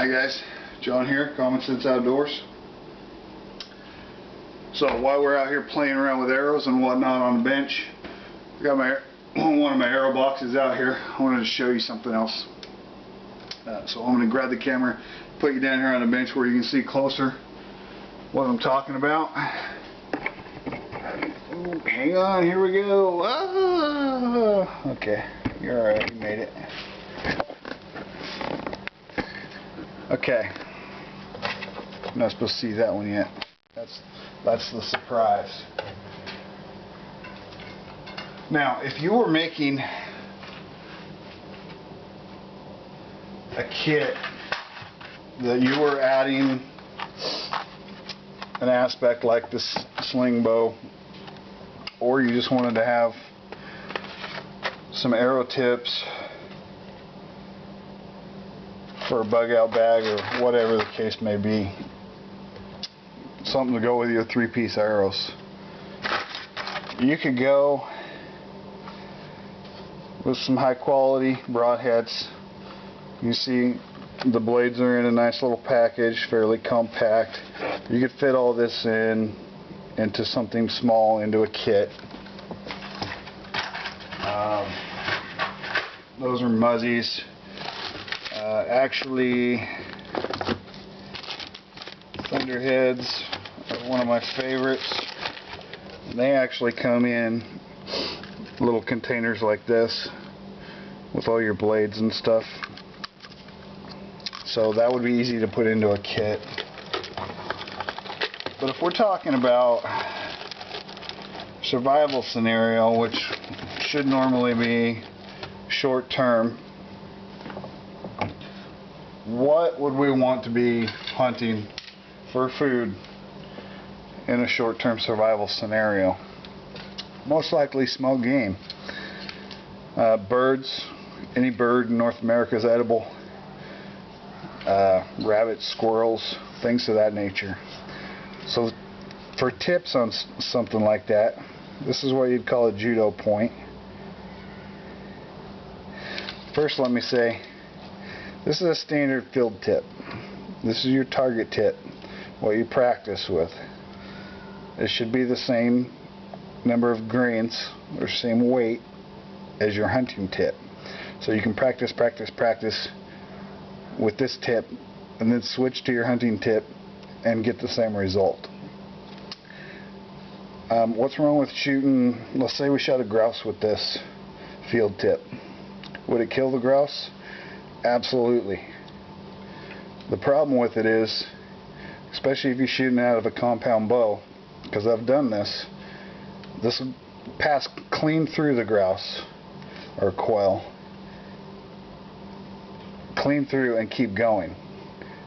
Hi guys, John here, Common Sense Outdoors. So while we're out here playing around with arrows and whatnot on the bench, I got one of my arrow boxes out here. I wanted to show you something else. So I'm going to grab the camera, put you down here on the bench where you can see closer what I'm talking about. Ooh, hang on, here we go. Ah! Okay, you're alright, you made it. Okay, I'm not supposed to see that one yet. That's the surprise. Now, if you were making a kit that you were adding an aspect like this sling bow, or you just wanted to have some arrow tips for a bug out bag or whatever the case may be, something to go with your 3-piece arrows, you could go with some high quality broadheads. You see the blades are in a nice little package, fairly compact. You could fit all this into something small, into a kit. Those are Muzzies. Actually, Thunderheads are one of my favorites. They actually come in little containers like this with all your blades and stuff. So that would be easy to put into a kit. But if we're talking about survival scenario, which should normally be short term, what would we want to be hunting for food in a short-term survival scenario? Most likely small game. Birds, any bird in North America is edible. Rabbits, squirrels, things of that nature. So for tips on something like that, this is what you'd call a judo point. First, let me say, this is a standard field tip. This is your target tip, what you practice with. It should be the same number of grains or same weight as your hunting tip. So you can practice with this tip and then switch to your hunting tip and get the same result. What's wrong with shooting, let's say we shot a grouse with this field tip. Would it kill the grouse? Absolutely. The problem with it is, especially if you're shooting out of a compound bow, because I've done this will pass clean through the grouse or quail, clean through and keep going.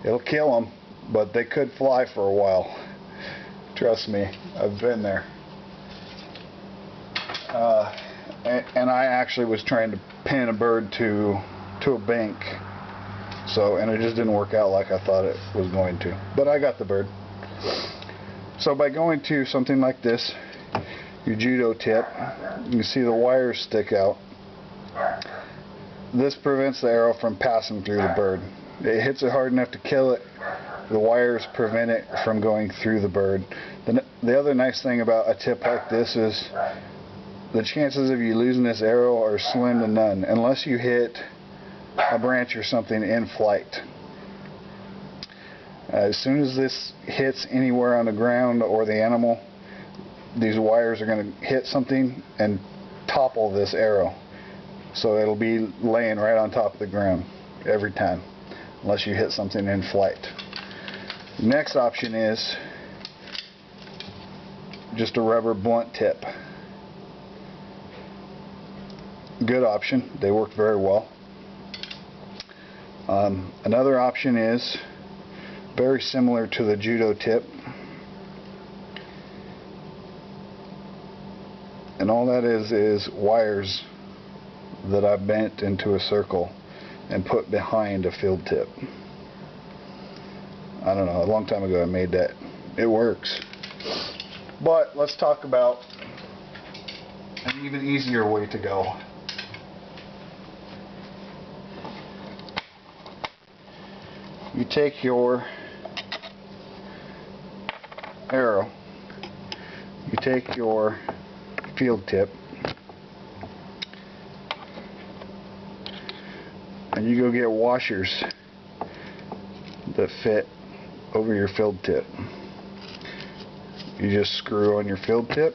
It'll kill them, but they could fly for a while. Trust me, I've been there. And I actually was trying to pin a bird to a bank, and it just didn't work out like I thought it was going to, but I got the bird. So by going to something like this, your judo tip, you can see the wires stick out. This prevents the arrow from passing through the bird. It hits it hard enough to kill it. The wires prevent it from going through the bird. The other nice thing about a tip like this is the chances of you losing this arrow are slim to none, unless you hit a branch or something in flight. As soon as this hits anywhere on the ground or the animal, these wires are going to hit something and topple this arrow. So it'll be laying right on top of the ground every time, unless you hit something in flight. Next option is just a rubber blunt tip. Good option. They work very well. Another option is very similar to the judo tip, and all that is wires that I bent into a circle and put behind a field tip. I don't know, a long time ago I made that. It works. But let's talk about an even easier way to go. you take your arrow, you take your field tip, and you go get washers that fit over your field tip. You just screw on your field tip.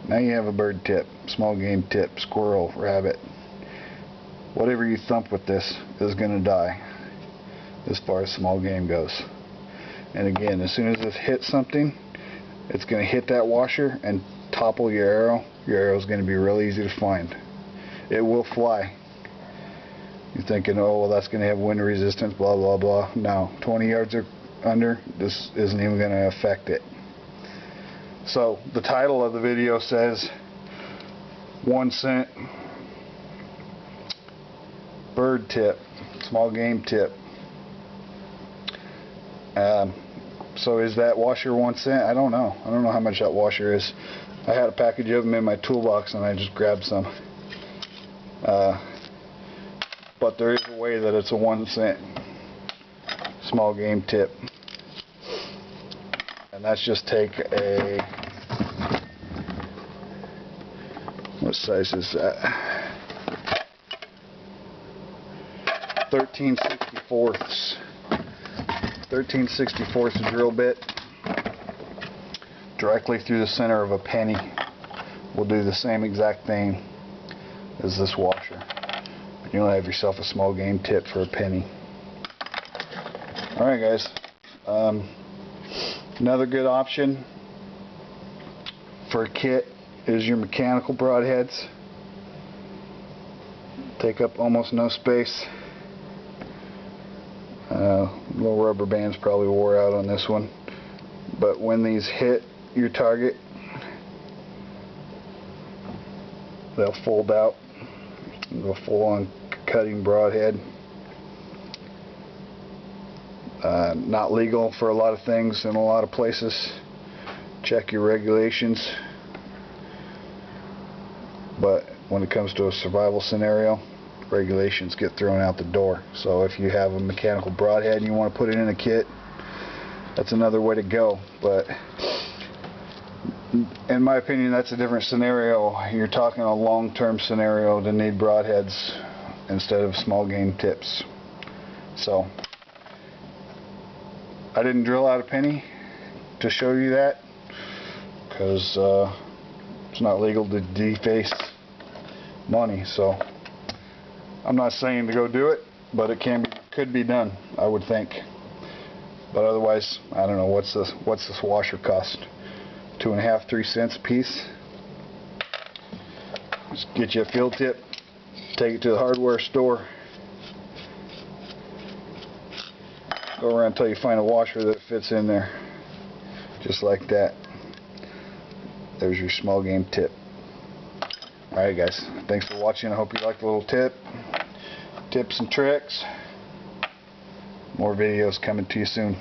Now you have a bird tip, small game tip, squirrel, rabbit. Whatever you thump with this is going to die as far as small game goes. And again, as soon as this hits something, it's going to hit that washer and topple your arrow. Your arrow is going to be real easy to find. It will fly. You're thinking, oh, well, that's going to have wind resistance, blah, blah, blah. No, 20 yards or under, this isn't even going to affect it. So the title of the video says 1 cent bird tip, small game tip. So is that washer 1 cent? I don't know. I don't know how much that washer is. I had a package of them in my toolbox and I just grabbed some. But there is a way that it's a 1 cent small game tip. And that's just take a, what size is that? 13/64. 13/64 drill bit directly through the center of a penny. Will do the same exact thing as this washer. You'll have yourself a small game tip for a penny. Alright guys, another good option for a kit is your mechanical broadheads. Take up almost no space. Little rubber bands probably wore out on this one, but when these hit your target, they'll fold out. Go full-on cutting broadhead. Not legal for a lot of things in a lot of places. Check your regulations. But when it comes to a survival scenario, regulations get thrown out the door. So if you have a mechanical broadhead and you want to put it in a kit, that's another way to go. But in my opinion, that's a different scenario. You're talking a long-term scenario to need broadheads instead of small game tips. So I didn't drill out a penny to show you that because it's not legal to deface money. So I'm not saying to go do it, but it could be done, I would think. But otherwise, I don't know, what's this washer cost? 2.5, 3 cents a piece. Just get you a field tip, take it to the hardware store, go around until you find a washer that fits in there, just like that. There's your small game tip. Alright guys, thanks for watching. I hope you liked the little tips and tricks. More videos coming to you soon.